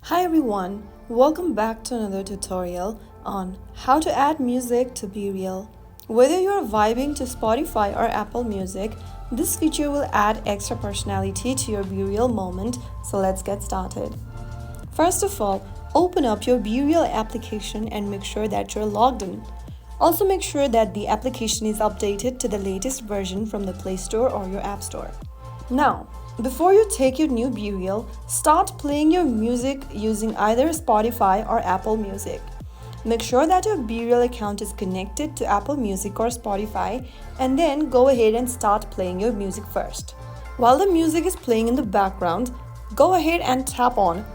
Hi everyone, welcome back to another tutorial on how to add music to BeReal. Whether you're vibing to Spotify or Apple Music, this feature will add extra personality to your BeReal moment, so let's get started. First of all, open up your BeReal application and make sure that you're logged in. Also make sure that the application is updated to the latest version from the Play Store or your App Store. Now, before you take your new BeReal, start playing your music using either Spotify or Apple Music. Make sure that your BeReal account is connected to Apple Music or Spotify, and then go ahead and start playing your music first. While the music is playing in the background, go ahead and tap on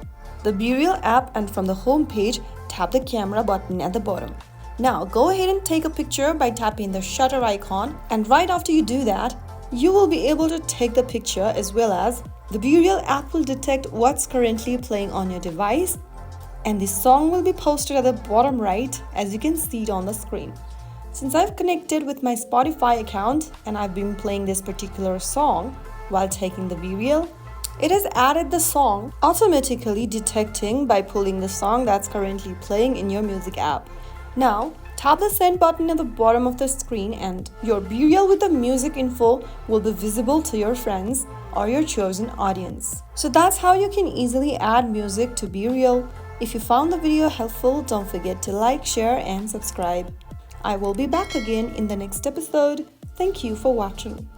the BeReal app, and from the home page, tap the camera button at the bottom. Now go ahead and take a picture by tapping the shutter icon, and right after you do that, you will be able to take the picture, as well as the BeReal app will detect what's currently playing on your device, and the song will be posted at the bottom right as you can see it on the screen. Since I've connected with my Spotify account and I've been playing this particular song while taking the BeReal, it has added the song automatically detecting by pulling the song that's currently playing in your music app. Now, tap the send button at the bottom of the screen and your BeReal with the music info will be visible to your friends or your chosen audience. So that's how you can easily add music to BeReal. If you found the video helpful, don't forget to like, share and subscribe. I will be back again in the next episode. Thank you for watching.